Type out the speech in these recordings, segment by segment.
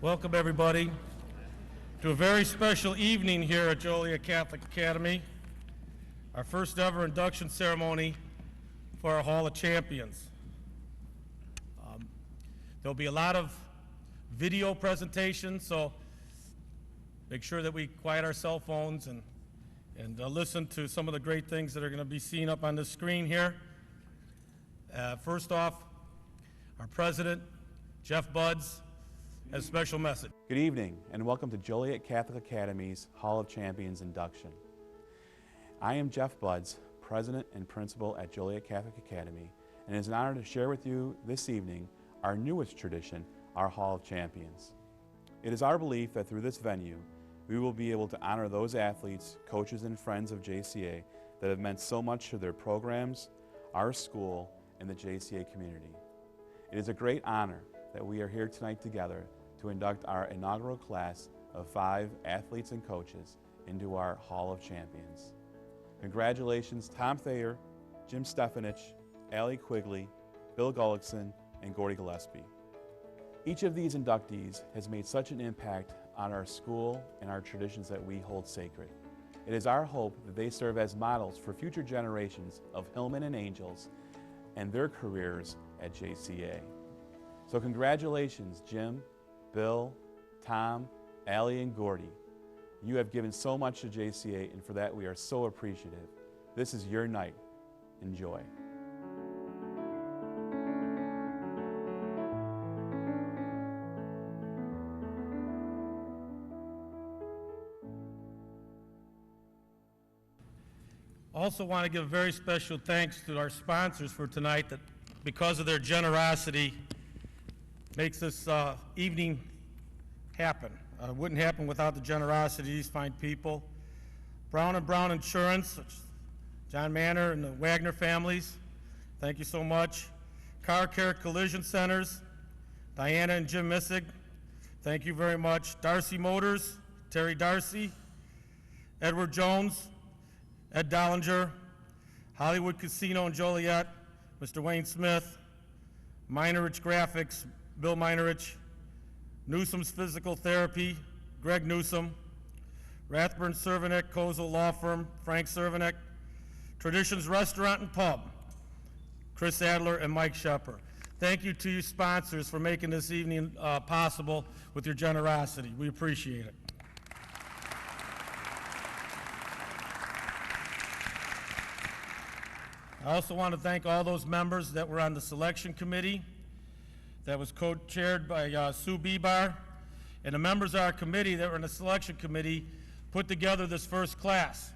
Welcome everybody to a very special evening here at Joliet Catholic Academy, our first ever induction ceremony for our Hall of Champions. There'll be a lot of video presentations, so make sure that we quiet our cell phones and listen to some of the great things that are going to be seen up on the screen here. First off, our president, Jeff Buds, has a special message. Good evening and welcome to Joliet Catholic Academy's Hall of Champions induction. I am Jeff Buds, president and principal at Joliet Catholic Academy, and it is an honor to share with you this evening our newest tradition, our Hall of Champions. It is our belief that through this venue, we will be able to honor those athletes, coaches, and friends of JCA that have meant so much to their programs, our school, and the JCA community. It is a great honor that we are here tonight together to induct our inaugural class of 5 athletes and coaches into our Hall of Champions. Congratulations, Tom Thayer, Jim Stefanich, Allie Quigley, Bill Gullickson, and Gordie Gillespie. Each of these inductees has made such an impact on our school and our traditions that we hold sacred. It is our hope that they serve as models for future generations of Hillmen and Angels and their careers at JCA. So congratulations, Jim, Bill, Tom, Allie, and Gordie. You have given so much to JCA, and for that we are so appreciative. This is your night. Enjoy. Also want to give a very special thanks to our sponsors for tonight that, because of their generosity, makes this evening happen. It wouldn't happen without the generosity of these fine people. Brown & Brown Insurance, John Manor and the Wagner families, thank you so much. Car Care Collision Centers, Diana and Jim Missig, thank you very much. Darcy Motors, Terry Darcy, Edward Jones, Ed Dollinger, Hollywood Casino in Joliet, Mr. Wayne Smith, Minorich Graphics, Bill Minorich, Newsom's Physical Therapy, Greg Newsom, Rathburn Cervenek, Kozel Law Firm, Frank Cervenek, Traditions Restaurant and Pub, Chris Adler and Mike Shepard. Thank you to you sponsors for making this evening possible with your generosity. We appreciate it. I also want to thank all those members that were on the selection committee that was co-chaired by Sue Bebar, and the members of our committee that were in the selection committee put together this first class.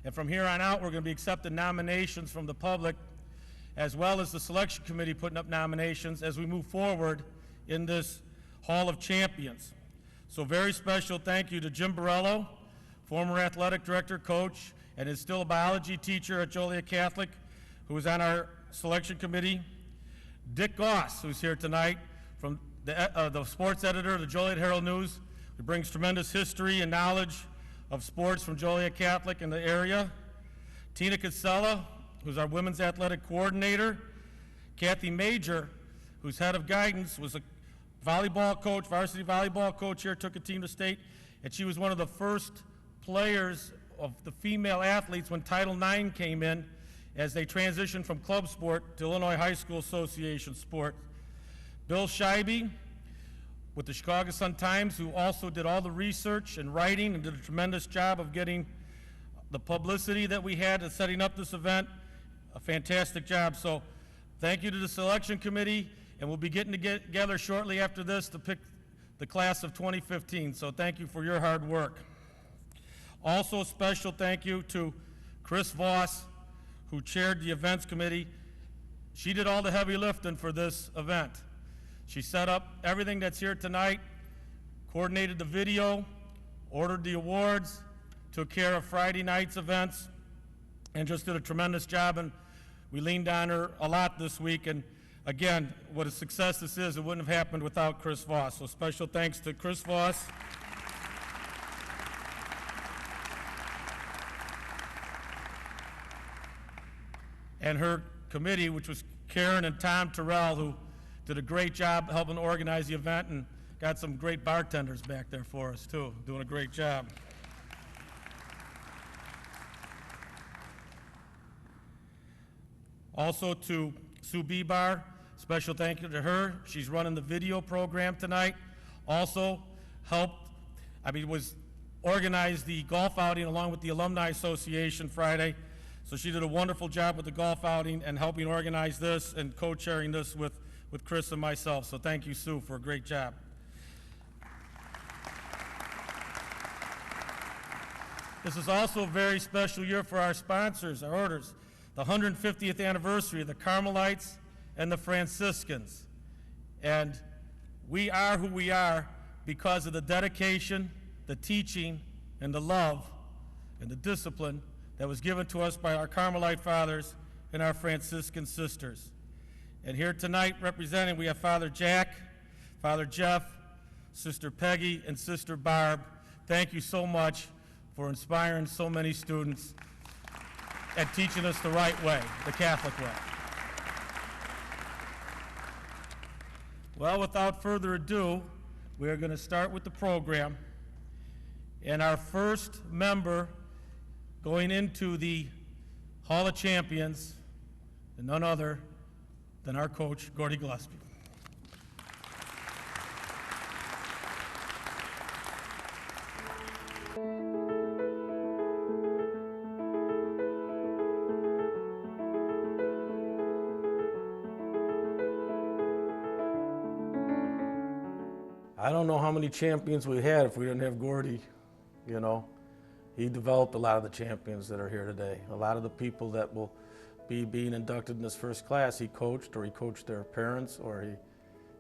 And from here on out, we're going to be accepting nominations from the public, as well as the selection committee putting up nominations as we move forward in this Hall of Champions. So very special thank you to Jim Borello, former athletic director, coach, and is still a biology teacher at Joliet Catholic, who was on our selection committee. Dick Goss, who's here tonight, from the sports editor of the Joliet Herald News, who brings tremendous history and knowledge of sports from Joliet Catholic in the area. Tina Casella, who's our women's athletic coordinator. Kathy Major, who's head of guidance, was a volleyball coach, varsity volleyball coach here, took a team to state, and she was one of the first players of the female athletes when Title IX came in, as they transitioned from club sport to Illinois High School Association sport. Bill Scheibe with the Chicago Sun-Times, who also did all the research and writing and did a tremendous job of getting the publicity that we had in setting up this event. A fantastic job. So thank you to the selection committee, and we'll be getting together shortly after this to pick the class of 2015. So thank you for your hard work. Also a special thank you to Chris Voss, who chaired the events committee. She did all the heavy lifting for this event. She set up everything that's here tonight, coordinated the video, ordered the awards, took care of Friday night's events, and just did a tremendous job, and we leaned on her a lot this week, and again, what a success this is, it wouldn't have happened without Chris Voss. So special thanks to Chris Voss. And her committee, which was Karen and Tom Terrell, who did a great job helping organize the event, and got some great bartenders back there for us too, doing a great job. Also to Sue Bebar, special thank you to her. She's running the video program tonight. Also organized the golf outing along with the Alumni Association Friday. So she did a wonderful job with the golf outing and helping organize this and co-chairing this with Chris and myself. So thank you, Sue, for a great job. This is also a very special year for our sponsors, our orders. The 150th anniversary of the Carmelites and the Franciscans. And we are who we are because of the dedication, the teaching, and the love and the discipline that was given to us by our Carmelite fathers and our Franciscan sisters. And here tonight representing, we have Father Jack, Father Jeff, Sister Peggy, and Sister Barb. Thank you so much for inspiring so many students and teaching us the right way, the Catholic way. Well, without further ado, we are going to start with the program. And our first member going into the Hall of Champions, and none other than our coach, Gordie Gillespie. I don't know how many champions we had if we didn't have Gordie, you know. He developed a lot of the champions that are here today. A lot of the people that will be being inducted in this first class, he coached their parents, or he,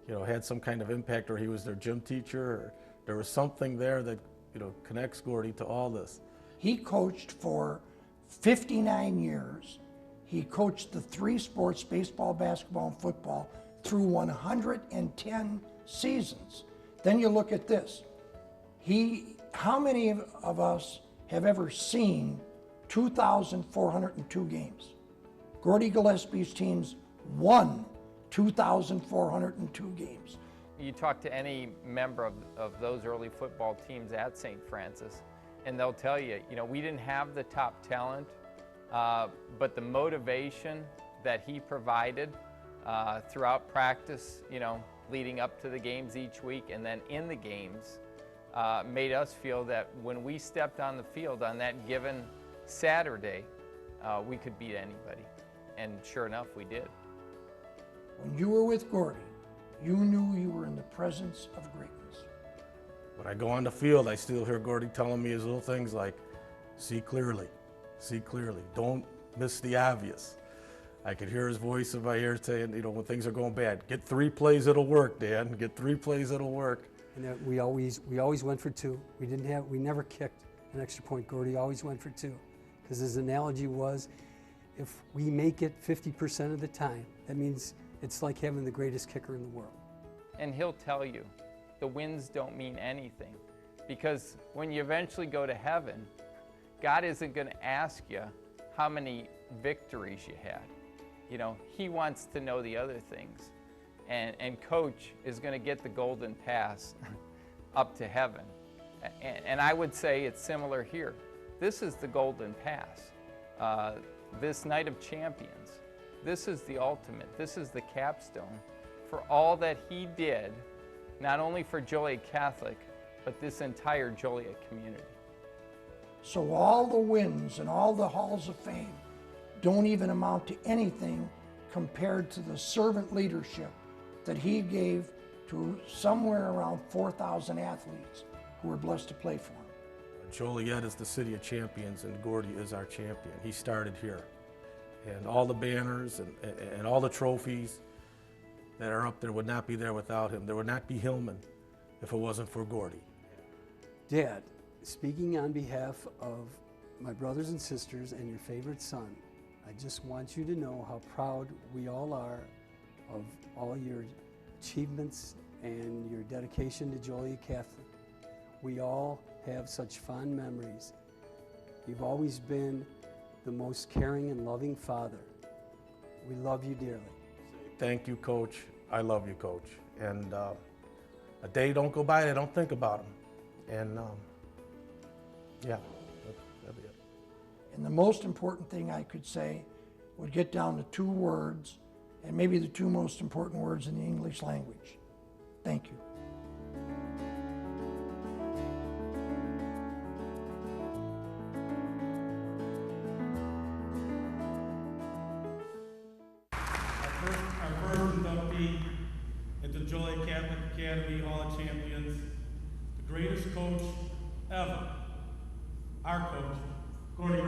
you know, had some kind of impact, or he was their gym teacher, or there was something there that, you know, connects Gordie to all this. He coached for 59 years. He coached the three sports, baseball, basketball, and football, through 110 seasons. Then you look at this. How many of us have ever seen 2,402 games? Gordie Gillespie's teams won 2,402 games. You talk to any member of those early football teams at St. Francis, and they'll tell you, you know, we didn't have the top talent, but the motivation that he provided throughout practice, you know, leading up to the games each week and then in the games, made us feel that when we stepped on the field on that given Saturday, we could beat anybody. And sure enough, we did. When you were with Gordie, you knew you were in the presence of greatness. When I go on the field, I still hear Gordie telling me his little things like, see clearly, don't miss the obvious. I could hear his voice in my ear saying, you know, when things are going bad, get 3 plays, it'll work, Dan. Get 3 plays, it'll work. And we always went for 2. We never kicked an extra point. Gordie always went for 2. Because his analogy was, if we make it 50% of the time, that means it's like having the greatest kicker in the world. And he'll tell you, the wins don't mean anything. Because when you eventually go to heaven, God isn't going to ask you how many victories you had. You know, he wants to know the other things. And Coach is going to get the golden pass up to heaven. And I would say it's similar here. This is the golden pass. This night of champions, this is the ultimate. This is the capstone for all that he did, not only for Joliet Catholic, but this entire Joliet community. So all the wins and all the halls of fame don't even amount to anything compared to the servant leadership that he gave to somewhere around 4,000 athletes who were blessed to play for him. Joliet is the city of champions, and Gordie is our champion. He started here. And all the banners and all the trophies that are up there would not be there without him. There would not be Hillman if it wasn't for Gordie. Dad, speaking on behalf of my brothers and sisters and your favorite son, I just want you to know how proud we all are of all your achievements and your dedication to Joliet Catholic. We all have such fond memories. You've always been the most caring and loving father. We love you dearly. Thank you, Coach. I love you, Coach. And a day don't go by, they don't think about him. And yeah, that'd be it. And the most important thing I could say would get down to 2 words, and maybe the 2 most important words in the English language. Thank you. Our first inductee at the Joliet Catholic Academy Hall of Champions, the greatest coach ever, our coach, Gordie.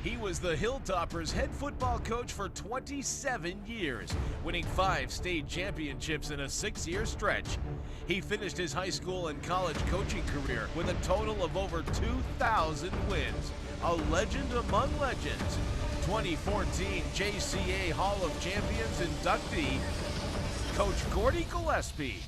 He was the Hilltoppers' head football coach for 27 years, winning 5 state championships in a 6-year stretch. He finished his high school and college coaching career with a total of over 2,000 wins, a legend among legends. 2014 JCA Hall of Champions inductee, Coach Gordie Gillespie.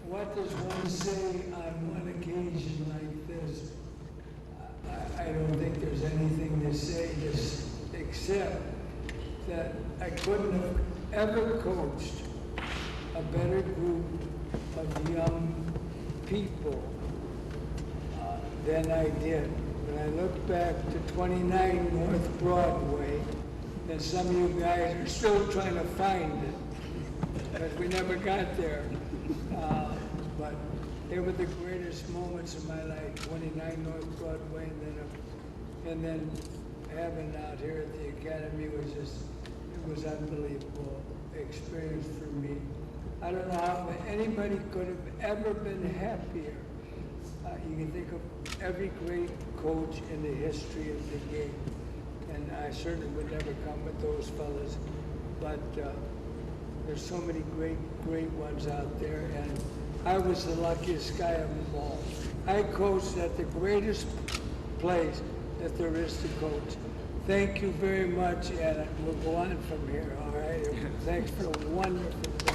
What does one say on one occasion like this? I don't think there's anything to say except that I couldn't have ever coached a better group of young people than I did. When I look back to 29 North Broadway, and some of you guys are still trying to find it, because we never got there. But they were the greatest moments of my life, 29 North Broadway, and then having out here at the Academy was just, it was unbelievable experience for me. I don't know how anybody could have ever been happier. You can think of every great coach in the history of the game, and I certainly would never come with those fellas, but there's so many great ones out there, and I was the luckiest guy of them all. I coached at the greatest place that there is to coach. Thank you very much, and we'll go on from here, all right? Thanks for a wonderful day.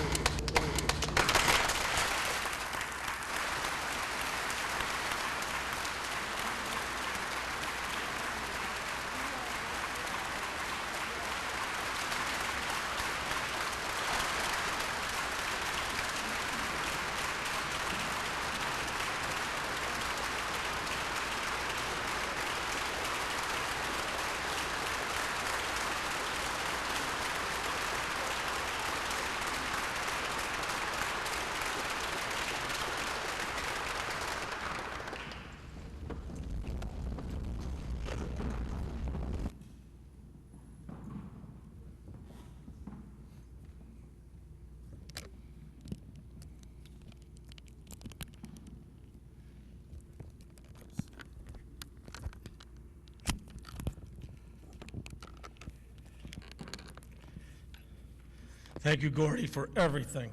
Thank you, Gordie, for everything.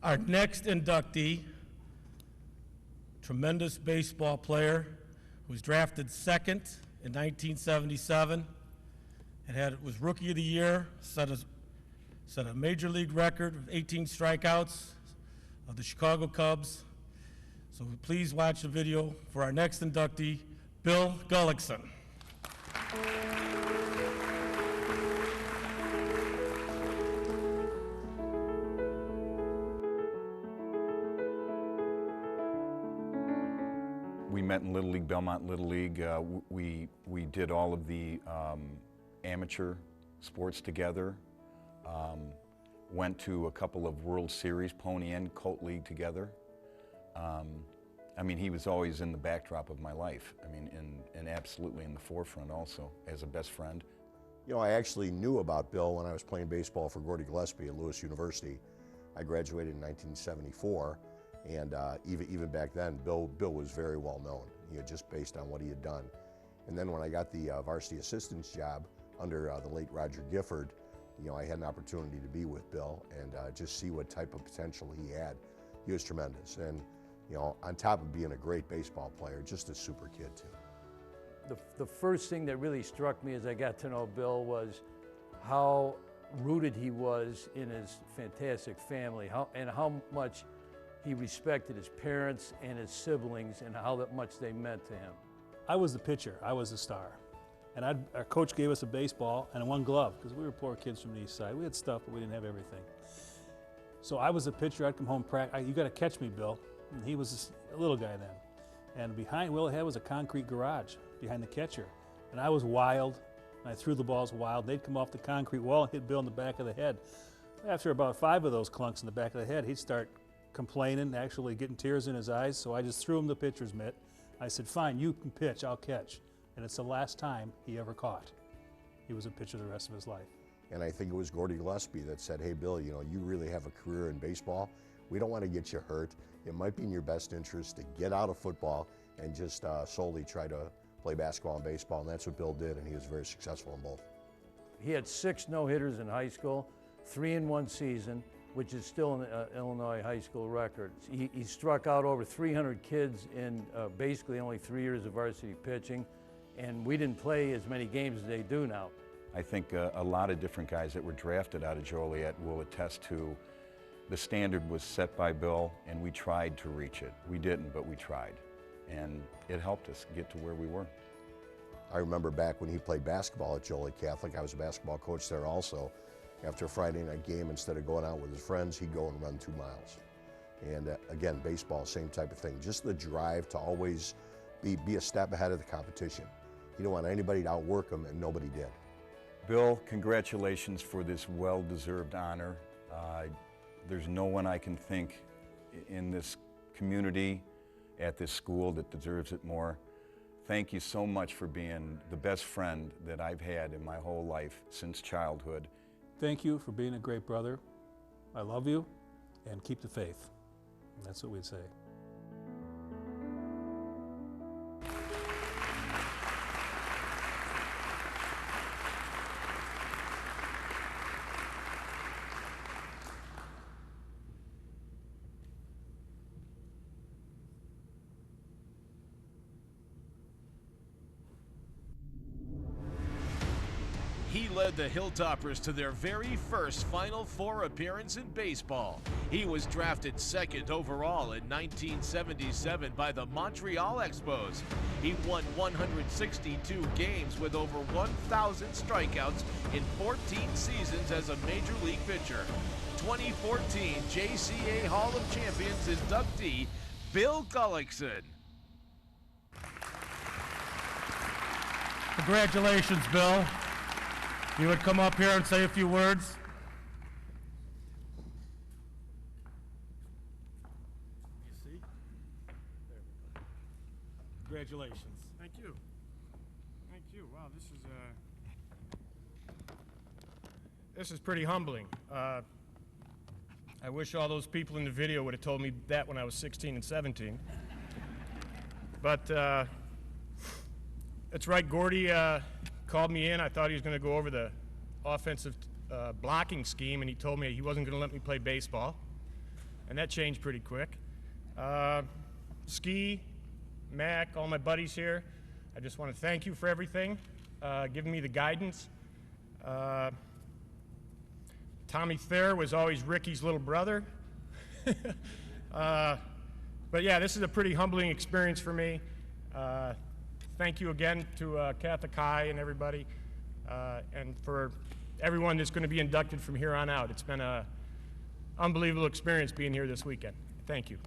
Our next inductee, tremendous baseball player who was drafted second in 1977 and was Rookie of the Year, set a major league record of 18 strikeouts of the Chicago Cubs. So please watch the video for our next inductee, Bill Gullickson. We met in Little League, Belmont Little League. We did all of the amateur sports together. Went to a couple of World Series, Pony and Colt League together. I mean, he was always in the backdrop of my life. I mean, and absolutely in the forefront also as a best friend. You know, I actually knew about Bill when I was playing baseball for Gordie Gillespie at Lewis University. I graduated in 1974, and even back then, Bill was very well known, you know, just based on what he had done. And then when I got the varsity assistant's job under the late Roger Gifford, you know, I had an opportunity to be with Bill and just see what type of potential he had. He was tremendous, and you know, on top of being a great baseball player, just a super kid too. The first thing that really struck me as I got to know Bill was how rooted he was in his fantastic family, and how much he respected his parents and his siblings and how much they meant to him. I was the pitcher, I was the star. And our coach gave us a baseball and one glove, because we were poor kids from the east side. We had stuff, but we didn't have everything. So I was the pitcher. I'd come home, you got to catch me, Bill. And he was a little guy then. And behind Will had was a concrete garage behind the catcher. And I was wild, and I threw the balls wild. They'd come off the concrete wall and hit Bill in the back of the head. After about 5 of those clunks in the back of the head, he'd start complaining, actually getting tears in his eyes. So I just threw him the pitcher's mitt. I said, fine, you can pitch, I'll catch. And it's the last time he ever caught. He was a pitcher the rest of his life. And I think it was Gordie Gillespie that said, hey, Bill, you know, you really have a career in baseball. We don't want to get you hurt. It might be in your best interest to get out of football and just solely try to play basketball and baseball. And that's what Bill did, and he was very successful in both. He had 6 no-hitters in high school, 3 in one season, which is still an Illinois high school record. He struck out over 300 kids in basically only 3 years of varsity pitching. And we didn't play as many games as they do now. I think a lot of different guys that were drafted out of Joliet will attest to the standard was set by Bill, and we tried to reach it. We didn't, but we tried. And it helped us get to where we were. I remember back when he played basketball at Joliet Catholic, I was a basketball coach there also. After a Friday night game, instead of going out with his friends, he'd go and run 2 miles. And again, baseball, same type of thing. Just the drive to always be a step ahead of the competition. He didn't want anybody to outwork him, and nobody did. Bill, congratulations for this well-deserved honor. There's no one I can think in this community, at this school, that deserves it more. Thank you so much for being the best friend that I've had in my whole life since childhood. Thank you for being a great brother. I love you, and keep the faith. That's what we'd say. He led the Hilltoppers to their very first Final Four appearance in baseball. He was drafted 2nd overall in 1977 by the Montreal Expos. He won 162 games with over 1,000 strikeouts in 14 seasons as a major league pitcher. 2014 JCA Hall of Champions inductee, Bill Gullickson. Congratulations, Bill. You would come up here and say a few words? You see? There we go. Congratulations. Thank you. Thank you. Wow, this is pretty humbling. I wish all those people in the video would have told me that when I was 16 and 17. But it's right, Gordie called me in. I thought he was going to go over the offensive blocking scheme, and he told me he wasn't going to let me play baseball. And that changed pretty quick. Ski, Mac, all my buddies here, I just want to thank you for everything, giving me the guidance. Tommy Thayer was always Ricky's little brother. But yeah, this is a pretty humbling experience for me. Thank you again to Catholic High and everybody, and for everyone that's going to be inducted from here on out. It's been an unbelievable experience being here this weekend. Thank you.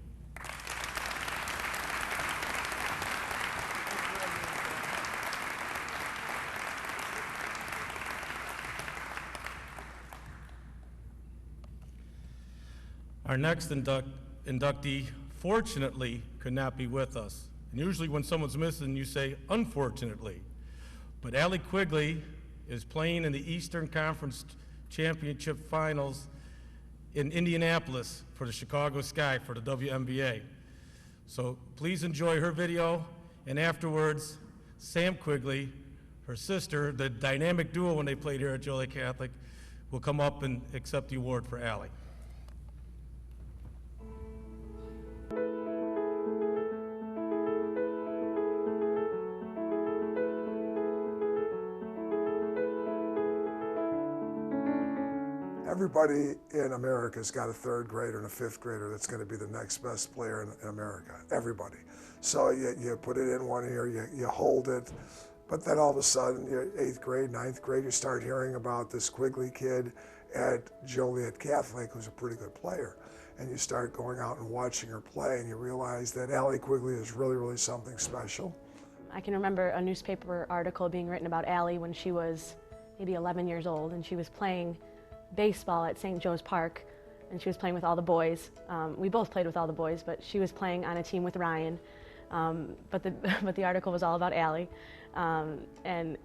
Our next inductee, fortunately, could not be with us. And usually when someone's missing, you say, unfortunately. But Allie Quigley is playing in the Eastern Conference Championship Finals in Indianapolis for the Chicago Sky for the WNBA. So please enjoy her video, and afterwards, Sam Quigley, her sister, the dynamic duo when they played here at Joliet Catholic, will come up and accept the award for Allie. Everybody in America's got a third grader and a fifth grader that's going to be the next best player in America. Everybody. So you put it in one ear, you hold it, but then all of a sudden, you're 8th grade, 9th grade, you start hearing about this Quigley kid at Joliet Catholic who's a pretty good player. And you start going out and watching her play, and you realize that Allie Quigley is really, really something special. I can remember a newspaper article being written about Allie when she was maybe 11 years old, and she was playing baseball at St. Joe's Park, and she was playing with all the boys. We both played with all the boys, but she was playing on a team with Ryan. But the article was all about Allie, and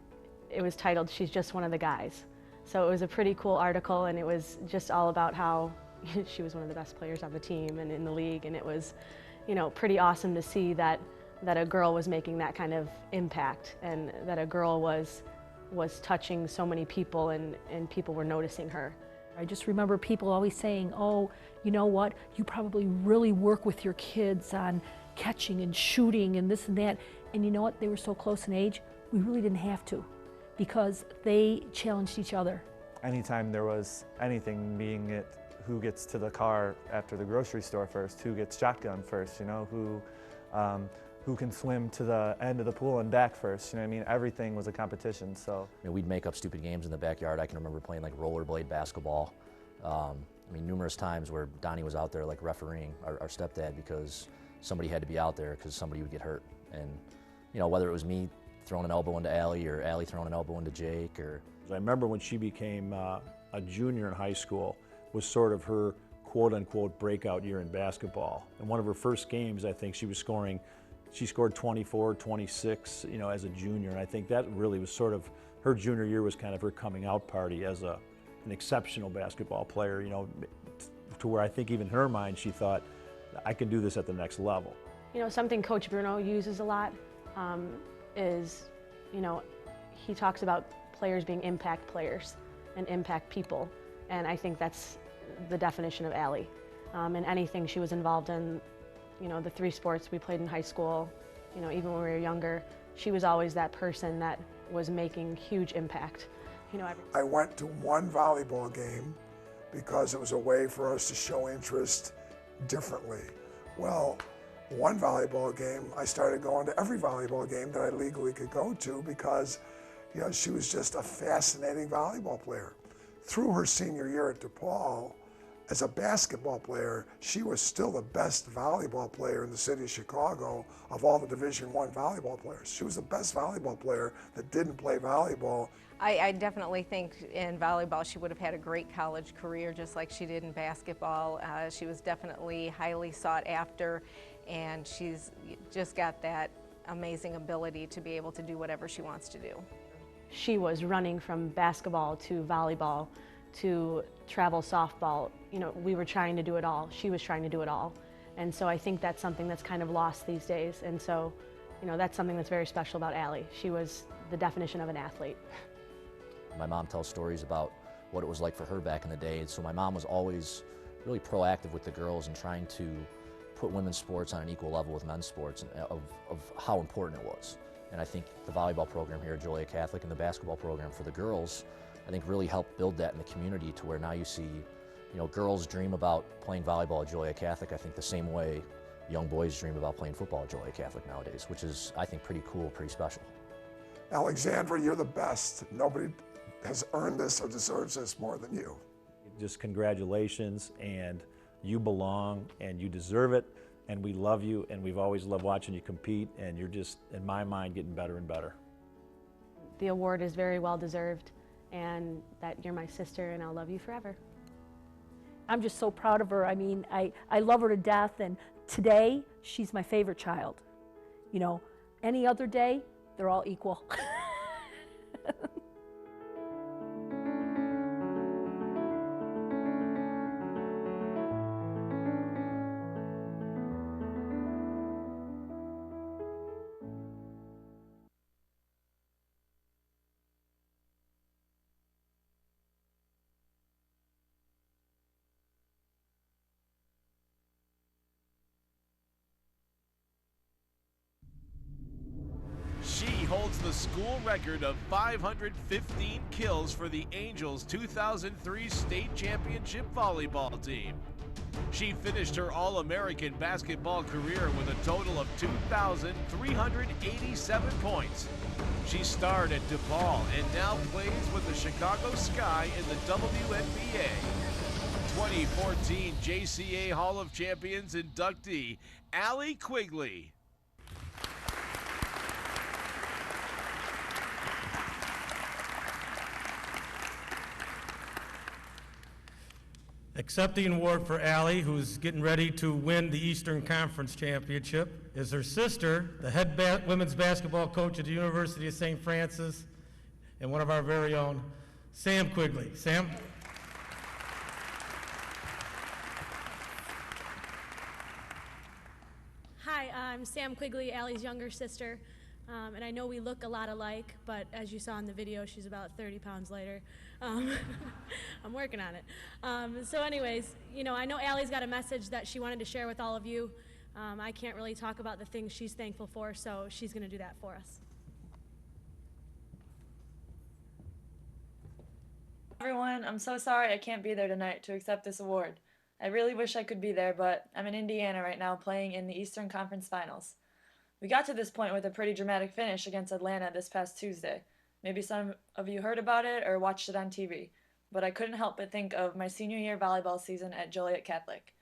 it was titled, "She's Just One of the Guys." So it was a pretty cool article, and it was just all about how she was one of the best players on the team and in the league, and it was, you know, pretty awesome to see that a girl was making that kind of impact, and that a girl was touching so many people, and people were noticing her. I just remember people always saying, oh, you know what, you probably really work with your kids on catching and shooting and this and that. And you know what, they were so close in age, we really didn't have to, because they challenged each other. Anytime there was anything, being it who gets to the car after the grocery store first, who gets shotgun first, you know, who can swim to the end of the pool and back first, you know what I mean? Everything was a competition, so. I mean, we'd make up stupid games in the backyard. I can remember playing like rollerblade basketball. I mean, numerous times where Donnie was out there like refereeing our stepdad because somebody had to be out there because somebody would get hurt. And, you know, whether it was me throwing an elbow into Allie or Allie throwing an elbow into Jake or. I remember when she became a junior in high school was sort of her quote-unquote breakout year in basketball. In one of her first games, I think she scored 24, 26, you know, as a junior, and I think that really was sort of, her junior year was kind of her coming out party as an exceptional basketball player, you know, to where I think even in her mind she thought, I can do this at the next level. You know, something Coach Bruno uses a lot is, you know, he talks about players being impact players and impact people, and I think that's the definition of Allie. And anything she was involved in, you know, the 3 sports we played in high school, you know, even when we were younger, she was always that person that was making huge impact. You know, I went to one volleyball game because it was a way for us to show interest differently. Well, one volleyball game, I started going to every volleyball game that I legally could go to because, you know, she was just a fascinating volleyball player. Through her senior year at DePaul, as a basketball player, she was still the best volleyball player in the city of Chicago of all the Division I volleyball players. She was the best volleyball player that didn't play volleyball. I definitely think in volleyball she would have had a great college career just like she did in basketball. She was definitely highly sought after, and she's just got that amazing ability to be able to do whatever she wants to do. She was running from basketball to volleyball to travel softball. You know, we were trying to do it all. She was trying to do it all. And so I think that's something that's kind of lost these days. And so, you know, that's something that's very special about Allie. She was the definition of an athlete. My mom tells stories about what it was like for her back in the day. And so my mom was always really proactive with the girls and trying to put women's sports on an equal level with men's sports, and of how important it was. And I think the volleyball program here at Joliet Catholic and the basketball program for the girls, I think really helped build that in the community to where now you see, you know, girls dream about playing volleyball at Joliet Catholic, I think the same way young boys dream about playing football at Joliet Catholic nowadays, which is, I think, pretty cool, pretty special. Alexandra, you're the best. Nobody has earned this or deserves this more than you. Just congratulations, and you belong, and you deserve it, and we love you, and we've always loved watching you compete, and you're just, in my mind, getting better and better. The award is very well deserved, and that you're my sister, and I'll love you forever. I'm just so proud of her. I mean, I love her to death, and today, she's my favorite child. You know, any other day, they're all equal. the school record of 515 kills for the Angels' 2003 state championship volleyball team. She finished her All-American basketball career with a total of 2,387 points. She starred at DePaul and now plays with the Chicago Sky in the WNBA. 2014 JCA Hall of Champions inductee, Allie Quigley. Accepting an award for Allie, who's getting ready to win the Eastern Conference Championship, is her sister, the head women's basketball coach at the University of St. Francis, and one of our very own, Sam Quigley. Sam? Hi, I'm Sam Quigley, Allie's younger sister, and I know we look a lot alike, but as you saw in the video, she's about 30 pounds lighter. I'm working on it. So anyways, you know, I know Allie's got a message that she wanted to share with all of you. I can't really talk about the things she's thankful for, so she's going to do that for us. Everyone, I'm so sorry I can't be there tonight to accept this award. I really wish I could be there, but I'm in Indiana right now playing in the Eastern Conference Finals. We got to this point with a pretty dramatic finish against Atlanta this past Tuesday. Maybe some of you heard about it or watched it on TV, but I couldn't help but think of my senior year volleyball season at Joliet Catholic.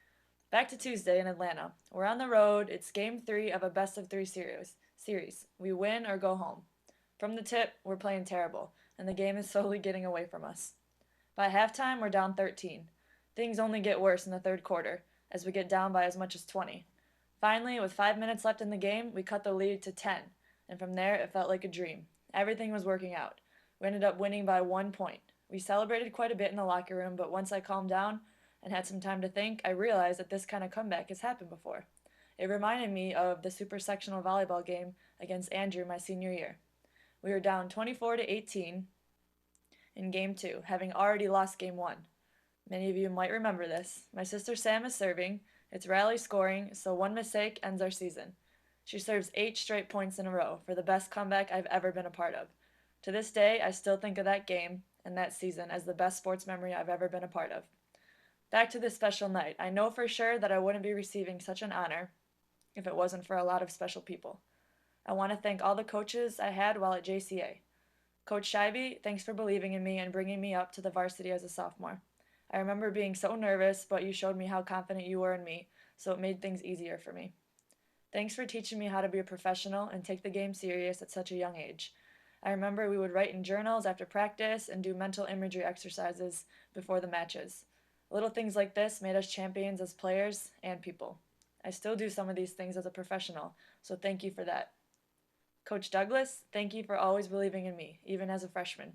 Back to Tuesday in Atlanta. We're on the road. It's game 3 of a best-of-3 series. We win or go home. From the tip, we're playing terrible, and the game is slowly getting away from us. By halftime, we're down 13. Things only get worse in the third quarter, as we get down by as much as 20. Finally, with 5 minutes left in the game, we cut the lead to 10, and from there, it felt like a dream. Everything was working out. We ended up winning by 1 point. We celebrated quite a bit in the locker room, but once I calmed down and had some time to think, I realized that this kind of comeback has happened before. It reminded me of the super sectional volleyball game against Andrew my senior year. We were down 24-18 in game 2, having already lost game 1. Many of you might remember this. My sister Sam is serving. It's rally scoring, so one mistake ends our season. She serves 8 straight points in a row for the best comeback I've ever been a part of. To this day, I still think of that game and that season as the best sports memory I've ever been a part of. Back to this special night. I know for sure that I wouldn't be receiving such an honor if it wasn't for a lot of special people. I want to thank all the coaches I had while at JCA. Coach Scheibe, thanks for believing in me and bringing me up to the varsity as a sophomore. I remember being so nervous, but you showed me how confident you were in me, so it made things easier for me. Thanks for teaching me how to be a professional and take the game serious at such a young age. I remember we would write in journals after practice and do mental imagery exercises before the matches. Little things like this made us champions as players and people. I still do some of these things as a professional, so thank you for that. Coach Douglas, thank you for always believing in me, even as a freshman.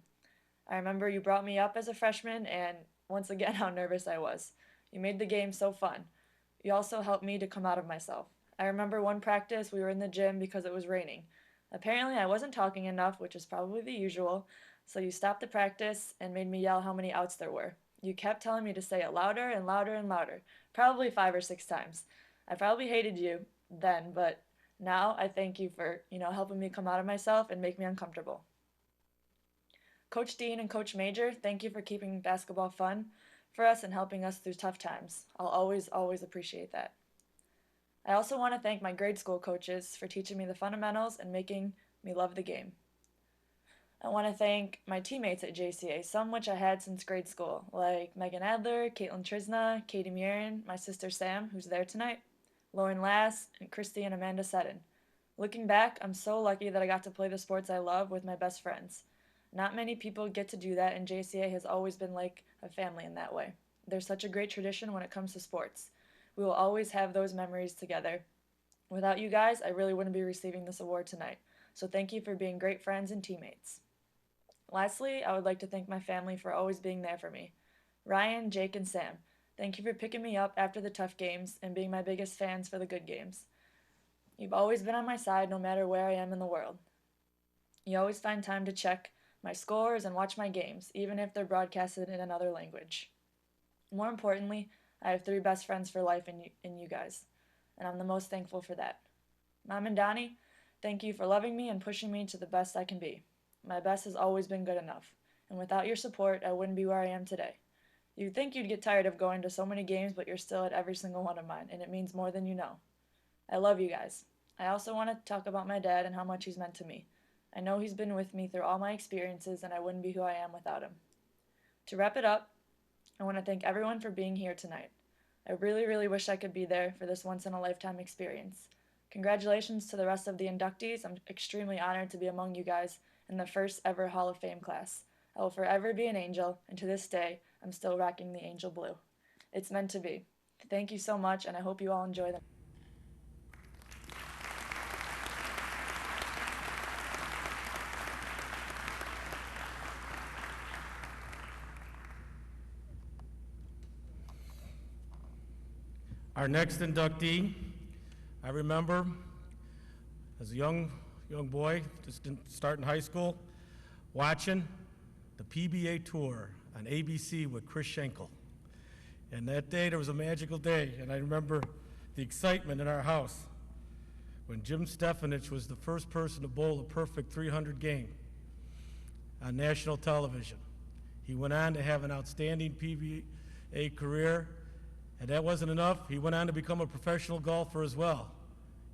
I remember you brought me up as a freshman and once again how nervous I was. You made the game so fun. You also helped me to come out of myself. I remember one practice we were in the gym because it was raining. Apparently I wasn't talking enough, which is probably the usual, so you stopped the practice and made me yell how many outs there were. You kept telling me to say it louder and louder and louder, probably 5 or 6 times. I probably hated you then, but now I thank you for, helping me come out of myself and make me uncomfortable. Coach Dean and Coach Major, thank you for keeping basketball fun for us and helping us through tough times. I'll always, always appreciate that. I also want to thank my grade school coaches for teaching me the fundamentals and making me love the game. I want to thank my teammates at JCA, some which I had since grade school, like Megan Adler, Caitlin Trisna, Katie Murin, my sister Sam, who's there tonight, Lauren Lass, and Christy and Amanda Seddon. Looking back, I'm so lucky that I got to play the sports I love with my best friends. Not many people get to do that, and JCA has always been like a family in that way. There's such a great tradition when it comes to sports. We will always have those memories together. Without you guys, I really wouldn't be receiving this award tonight, so thank you for being great friends and teammates. Lastly, I would like to thank my family for always being there for me. Ryan, Jake, and Sam, thank you for picking me up after the tough games and being my biggest fans for the good games. You've always been on my side no matter where I am in the world. You always find time to check my scores and watch my games, even if they're broadcasted in another language. More importantly, I have 3 best friends for life in you guys, and I'm the most thankful for that. Mom and Donnie, Thank you for loving me and pushing me to the best I can be. My best has always been good enough, and without your support, I wouldn't be where I am today. You'd think you'd get tired of going to so many games, but you're still at every single one of mine, and it means more than you know. I love you guys. I also want to talk about my dad and how much he's meant to me. I know he's been with me through all my experiences, and I wouldn't be who I am without him. To wrap it up, I want to thank everyone for being here tonight. I really, really wish I could be there for this once-in-a-lifetime experience. Congratulations to the rest of the inductees. I'm extremely honored to be among you guys in the first ever Hall of Fame class. I will forever be an Angel, and to this day, I'm still rocking the Angel Blue. It's meant to be. Thank you so much, and I hope you all enjoy them. Our next inductee, I remember as a young boy, just starting high school, watching the PBA tour on ABC with Chris Schenkel. And that day, there was a magical day, and I remember the excitement in our house when Jim Stefanich was the first person to bowl a perfect 300 game on national television. He went on to have an outstanding PBA career, and that wasn't enough. He went on to become a professional golfer as well,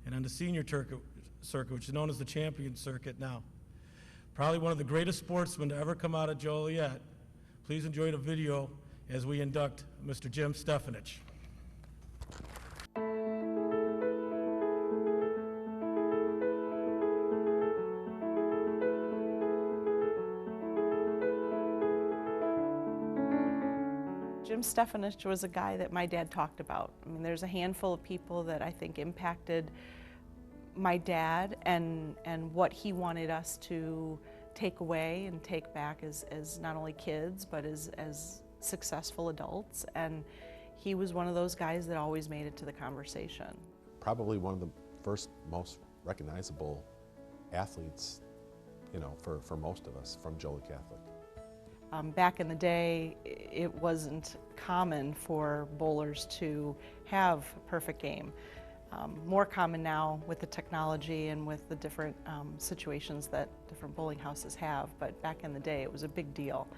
and on the senior circuit, which is known as the champion circuit now. Probably one of the greatest sportsmen to ever come out of Joliet. Please enjoy the video as we induct Mr. Jim Stefanich. Jim Stefanich was a guy that my dad talked about. I mean, there's a handful of people that I think impacted my dad and what he wanted us to take away and take back as not only kids, but as successful adults. And he was one of those guys that always made it to the conversation. Probably one of the first most recognizable athletes, you know, for most of us from Joliet Catholic. Back in the day, it wasn't common for bowlers to have a perfect game. More common now with the technology and with the different situations that different bowling houses have, but back in the day it was a big deal.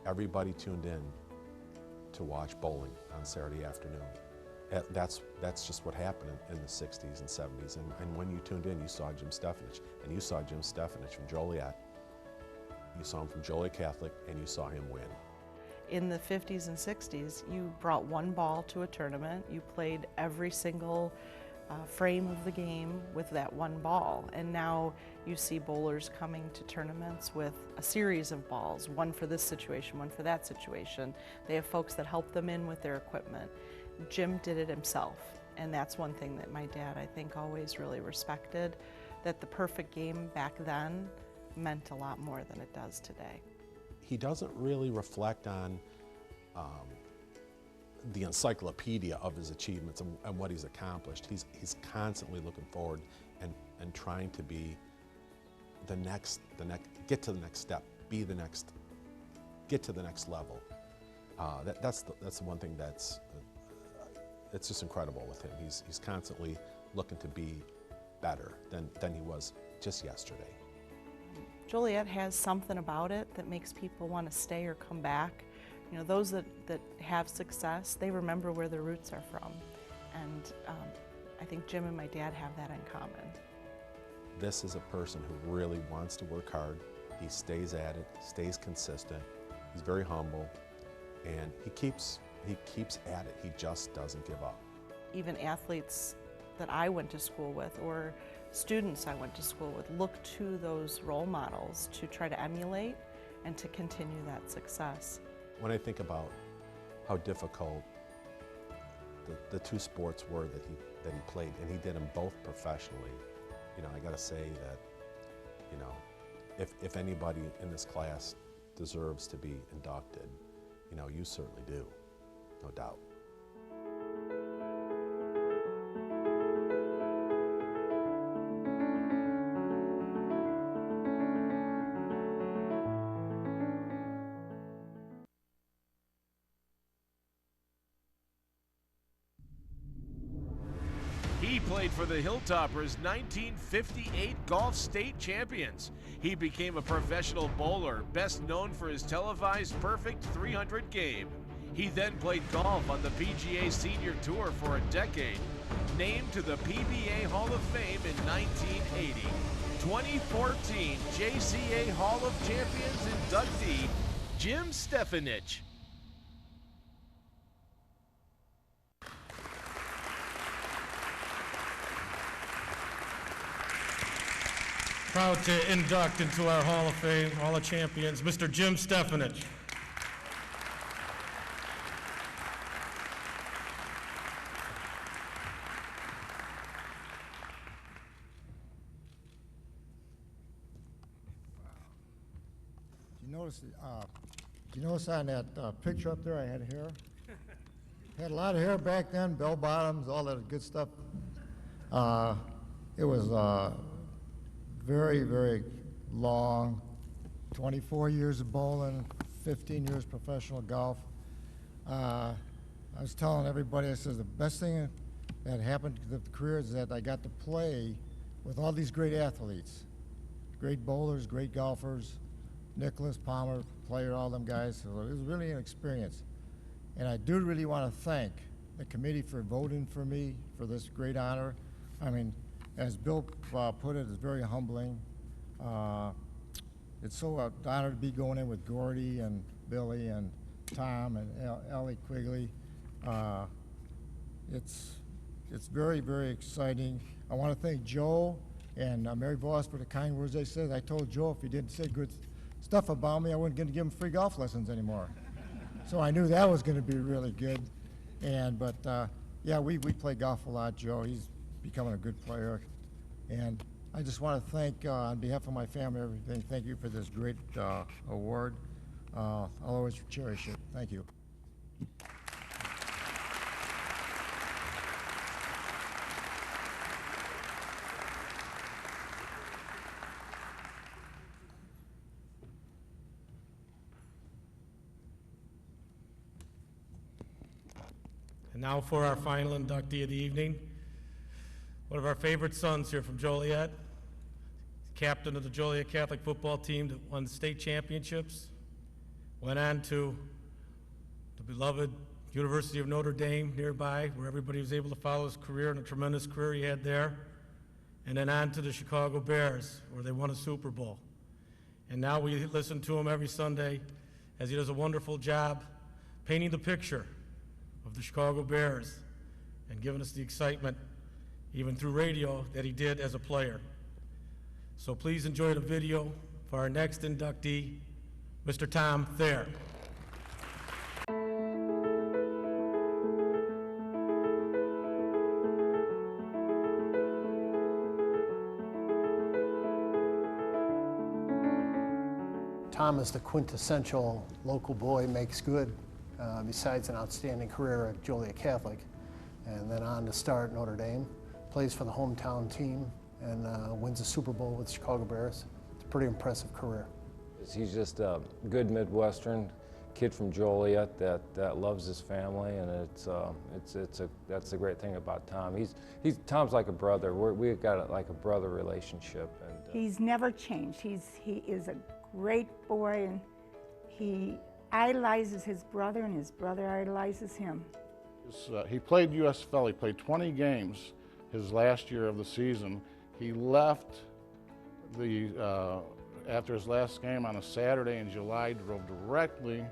Everybody tuned in to watch bowling on Saturday afternoon. That's just what happened in the 60s and 70s, and when you tuned in, you saw Jim Stefanich, and you saw Jim Stefanich from Joliet. You saw him from Joliet Catholic, and you saw him win. In the 50s and 60s, you brought one ball to a tournament. You played every single frame of the game with that one ball. And now you see bowlers coming to tournaments with a series of balls, one for this situation, one for that situation. They have folks that help them in with their equipment. Jim did it himself, and that's one thing that my dad, I think, always really respected, that the perfect game back then meant a lot more than it does today. He doesn't really reflect on the encyclopedia of his achievements and what he's accomplished. He's constantly looking forward and trying to be get to the next step, get to the next level. That's the one thing that's it's just incredible with him. He's constantly looking to be better than he was just yesterday. Joliet has something about it that makes people want to stay or come back. You know, those that have success, they remember where their roots are from. And I think Jim and my dad have that in common. This is a person who really wants to work hard. He stays at it, stays consistent. He's very humble, and he keeps at it. He just doesn't give up. Even athletes that I went to school with, or students I went to school with, look to those role models to try to emulate and to continue that success. When I think about how difficult the two sports were that he played, and he did them both professionally, you know, I gotta say that, you know, if anybody in this class deserves to be inducted, you know, you certainly do, no doubt. He He played for the Hilltoppers, 1958 golf state champions. He became a professional bowler, best known for his televised perfect 300 game. He then played golf on the PGA Senior Tour for a decade. Named to the PBA Hall of Fame in 1980. 2014 JCA Hall of Champions inductee, Jim Stefanich. Proud to induct into our Hall of Fame, Hall of Champions, Mr. Jim Stefanich. Did you notice on that picture up there I had hair? Had a lot of hair back then, bell bottoms, all that good stuff. It was very, very long, 24 years of bowling, 15 years professional golf. I was telling everybody, I said the best thing that happened to the career is that I got to play with all these great athletes, great bowlers, great golfers, Nicholas, Palmer, Player, all them guys. So it was really an experience. And I do really want to thank the committee for voting for me for this great honor. I mean, as Bill put it, it's very humbling. It's so an honor to be going in with Gordie and Billy and Tom and Allie Quigley. It's very, very exciting. I want to thank Joe and Mary Voss for the kind words they said. I told Joe if he didn't say good stuff about me, I wasn't going to give him free golf lessons anymore. So I knew that was going to be really good. But yeah, we play golf a lot, Joe. He's becoming a good player. And I just want to thank, on behalf of my family, everything, thank you for this great award. I'll always cherish it. Thank you. And now for our final inductee of the evening, one of our favorite sons here from Joliet, captain of the Joliet Catholic football team that won the state championships, went on to the beloved University of Notre Dame nearby, where everybody was able to follow his career and a tremendous career he had there, and then on to the Chicago Bears, where they won a Super Bowl. And now we listen to him every Sunday as he does a wonderful job painting the picture of the Chicago Bears and giving us the excitement, even through radio, that he did as a player. So please enjoy the video for our next inductee, Mr. Tom Thayer. Tom is the quintessential local boy, makes good, besides an outstanding career at Joliet Catholic, and then on to start at Notre Dame, plays for the hometown team, and wins a Super Bowl with the Chicago Bears. It's a pretty impressive career. He's just a good Midwestern kid from Joliet that loves his family, and that's the great thing about Tom. Tom's like a brother. We've got like a brother relationship. And he's never changed. He is a great boy, and he idolizes his brother, and his brother idolizes him. He played USFL. He played 20 games his last year of the season. He left after his last game on a Saturday in July, drove directly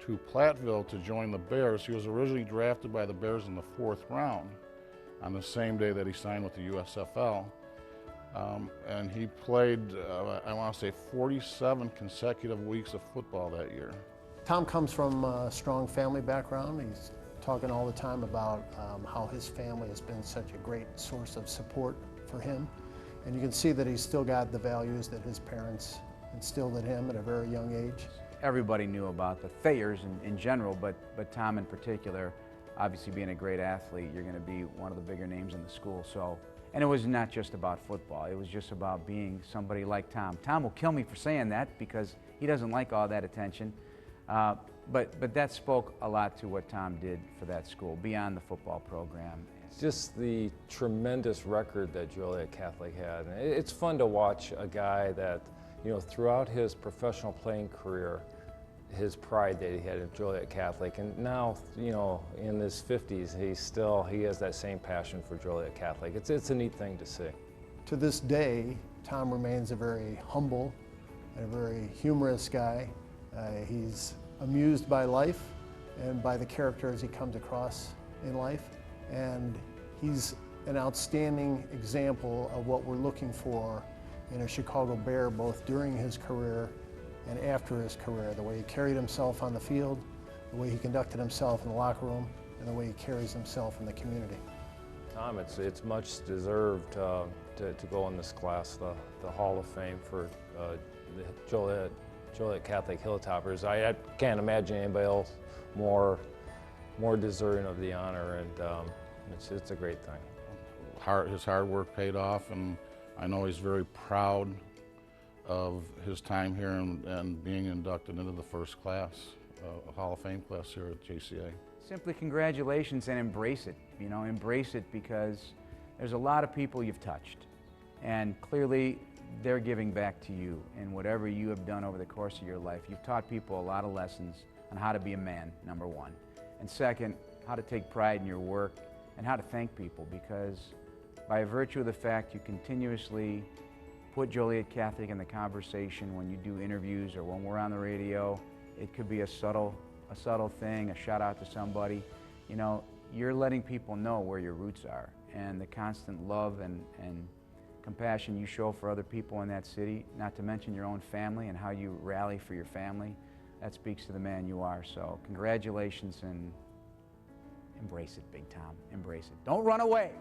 to Platteville to join the Bears. He was originally drafted by the Bears in the 4th round on the same day that he signed with the USFL. And he played, I want to say, 47 consecutive weeks of football that year. Tom comes from a strong family background. He's talking all the time about how his family has been such a great source of support for him. And you can see that he's still got the values that his parents instilled in him at a very young age. Everybody knew about the Thayers in general, but Tom in particular. Obviously, being a great athlete, you're going to be one of the bigger names in the school. So, and it was not just about football. It was just about being somebody like Tom. Tom will kill me for saying that because he doesn't like all that attention. But that spoke a lot to what Tom did for that school beyond the football program. just the tremendous record that Joliet Catholic had. And it's fun to watch a guy that, you know, throughout his professional playing career, his pride that he had in Joliet Catholic, and now, you know, in his 50s, he has that same passion for Joliet Catholic. It's a neat thing to see. To this day, Tom remains a very humble and a very humorous guy. He's amused by life and by the characters he comes across in life. And he's an outstanding example of what we're looking for in a Chicago Bear, both during his career and after his career. The way he carried himself on the field, the way he conducted himself in the locker room, and the way he carries himself in the community. Tom, it's much deserved to go in this class, the Hall of Fame for the Joliet Catholic Hilltoppers. I can't imagine anybody else more deserving of the honor, and it's a great thing. His hard work paid off, and I know he's very proud of his time here and being inducted into the first class, a Hall of Fame class here at JCA. Simply congratulations and embrace it. You know, embrace it, because there's a lot of people you've touched, and clearly they're giving back to you in whatever you have done over the course of your life. You've taught people a lot of lessons on how to be a man, number one, and second, how to take pride in your work and how to thank people, because by virtue of the fact you continuously put Joliet Catholic in the conversation when you do interviews or when we're on the radio. It could be a subtle thing, a shout out to somebody. You know, you're letting people know where your roots are, and the constant love and compassion you show for other people in that city, not to mention your own family and how you rally for your family. That speaks to the man you are. So congratulations, and embrace it, Big Tom. Embrace it. Don't run away.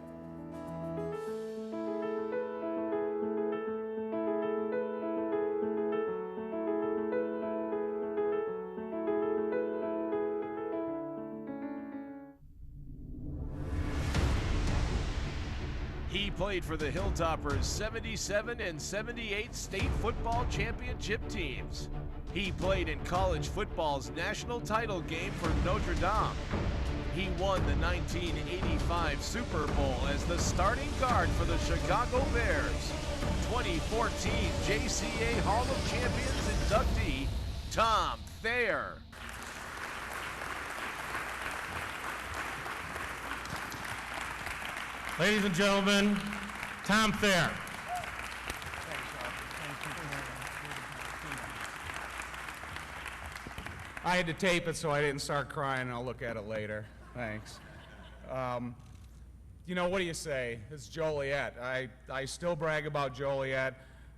He played for the Hilltoppers' 77 and 78 state football championship teams. He played in college football's national title game for Notre Dame. He won the 1985 Super Bowl as the starting guard for the Chicago Bears. 2014 JCA Hall of Champions inductee, Tom Thayer. Ladies and gentlemen, Tom Thayer. I had to tape it so I didn't start crying. I'll look at it later. Thanks. You know, what do you say? It's Joliet. I still brag about Joliet.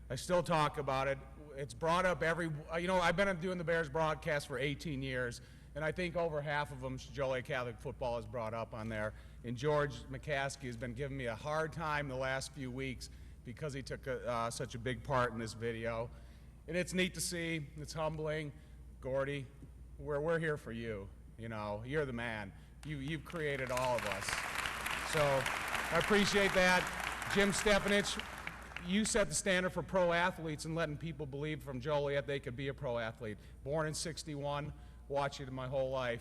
I still talk about it. It's brought up you know, I've been doing the Bears broadcast for 18 years, and I think over half of them Joliet Catholic football is brought up on there. And George McCaskey has been giving me a hard time the last few weeks because he took such a big part in this video. And it's neat to see. It's humbling. Gordie, we're here for you. You know, you're the man. You've created all of us. So I appreciate that. Jim Stefanich, you set the standard for pro athletes and letting people believe from Joliet they could be a pro athlete. Born in '61, watched you my whole life.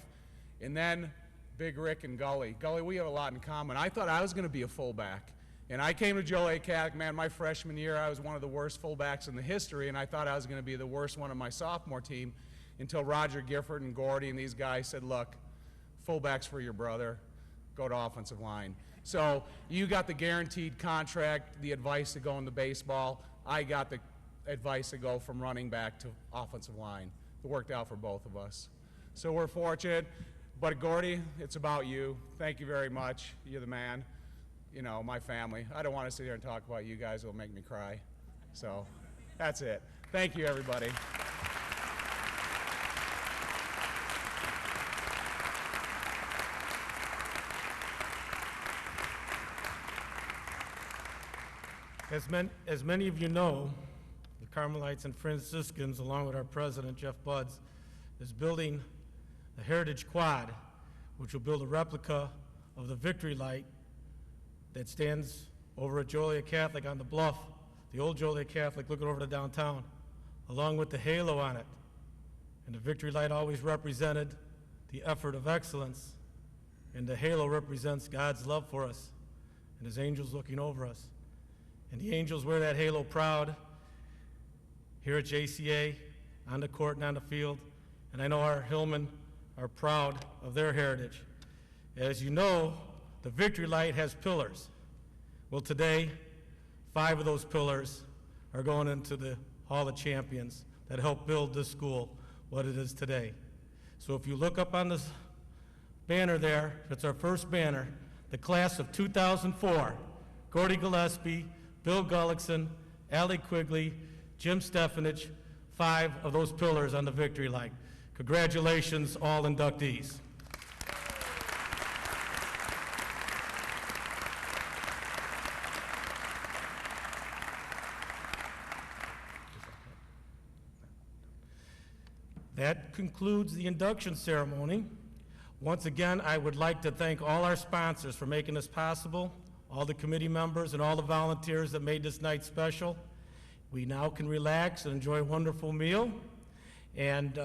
And then Big Rick and Gully. Gully, we have a lot in common. I thought I was going to be a fullback. And I came to Joliet Catholic, man, my freshman year, I was one of the worst fullbacks in the history, and I thought I was going to be the worst one on my sophomore team until Roger Gifford and Gordie and these guys said, look, fullback's for your brother, go to offensive line. So you got the guaranteed contract, the advice to go into baseball. I got the advice to go from running back to offensive line. It worked out for both of us. So we're fortunate. But Gordie, it's about you. Thank you very much. You're the man. You know, my family. I don't want to sit here and talk about you guys. It'll make me cry. So that's it. Thank you, everybody. As many of you know, the Carmelites and Franciscans, along with our president, Jeff Buds, is building the Heritage Quad, which will build a replica of the Victory Light that stands over at Joliet Catholic on the bluff, the old Joliet Catholic looking over to downtown, along with the halo on it. And the Victory Light always represented the effort of excellence And the halo represents God's love for us and his angels looking over us. And the angels wear that halo proud here at JCA, on the court and on the field. And I know our Hillmen are proud of their heritage. As you know, the Victory Light has pillars. Well, today, 5 of those pillars are going into the Hall of Champions that helped build this school what it is today. So if you look up on this banner there, it's our first banner, the class of 2004, Gordie Gillespie, Bill Gullickson, Allie Quigley, Jim Stefanich, 5 of those pillars on the Victory Light. Congratulations, all inductees. That concludes the induction ceremony. Once again, I would like to thank all our sponsors for making this possible, all the committee members and all the volunteers that made this night special. We now can relax and enjoy a wonderful meal. And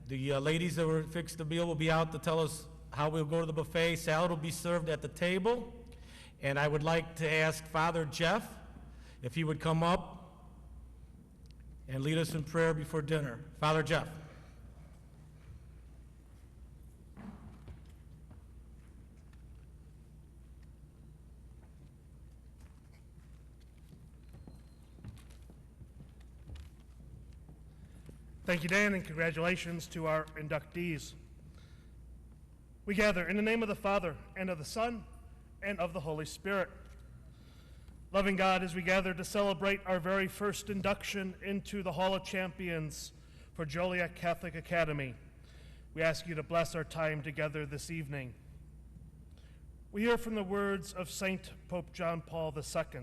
the ladies that were fixed the meal will be out to tell us how we'll go to the buffet. Salad will be served at the table. And I would like to ask Father Jeff if he would come up and lead us in prayer before dinner. Father Jeff. Thank you, Dan, and congratulations to our inductees. We gather in the name of the Father, and of the Son, and of the Holy Spirit. Loving God, as we gather to celebrate our very first induction into the Hall of Champions for Joliet Catholic Academy, we ask you to bless our time together this evening. We hear from the words of Saint Pope John Paul II.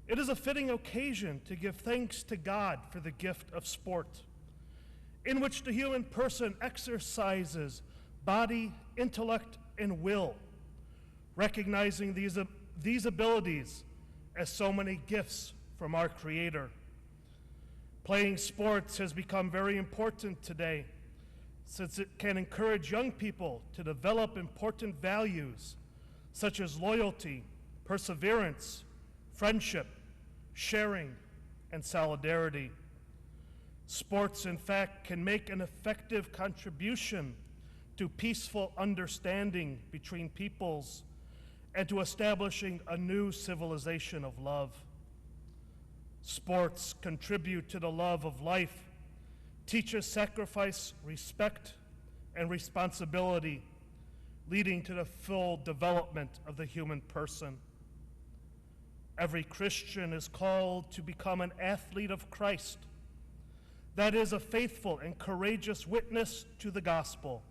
It is a fitting occasion to give thanks to God for the gift of sport, in which the human person exercises body, intellect, and will, recognizing these abilities as so many gifts from our Creator. Playing sports has become very important today, since it can encourage young people to develop important values such as loyalty, perseverance, friendship, sharing, and solidarity. Sports, in fact, can make an effective contribution to peaceful understanding between peoples and to establishing a new civilization of love. Sports contribute to the love of life, teach us sacrifice, respect, and responsibility, leading to the full development of the human person. Every Christian is called to become an athlete of Christ, that is, a faithful and courageous witness to the gospel.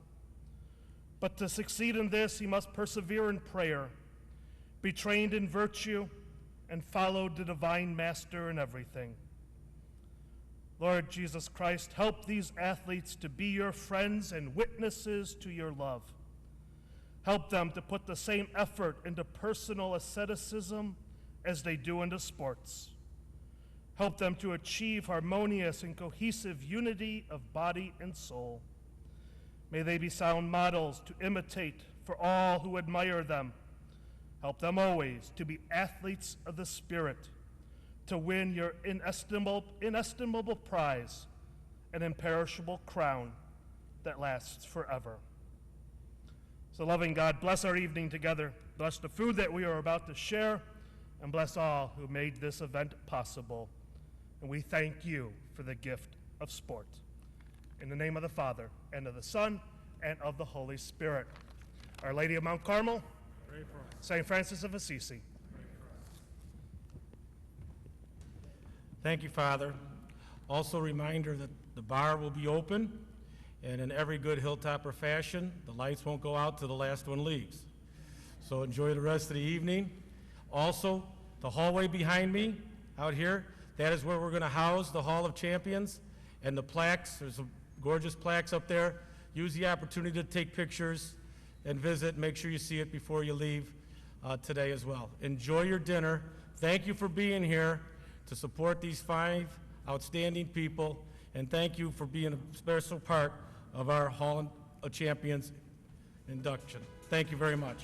But to succeed in this, he must persevere in prayer, be trained in virtue, and follow the divine master in everything. Lord Jesus Christ, help these athletes to be your friends and witnesses to your love. Help them to put the same effort into personal asceticism as they do into sports. Help them to achieve harmonious and cohesive unity of body and soul. May they be sound models to imitate for all who admire them. Help them always to be athletes of the Spirit, to win your inestimable prize, an imperishable crown that lasts forever. So, loving God, bless our evening together. Bless the food that we are about to share, and bless all who made this event possible. And we thank you for the gift of sport. In the name of the Father, and of the Son, and of the Holy Spirit. Our Lady of Mount Carmel, St. Francis of Assisi. Thank you, Father. Also a reminder that the bar will be open, and in every good Hilltopper fashion, the lights won't go out till the last one leaves. So enjoy the rest of the evening. Also, the hallway behind me out here, that is where we're going to house the Hall of Champions and the plaques. There's some gorgeous plaques up there. Use the opportunity to take pictures and visit. Make sure you see it before you leave today as well. Enjoy your dinner. Thank you for being here to support these 5 outstanding people, and thank you for being a special part of our Hall Champions induction. Thank you very much.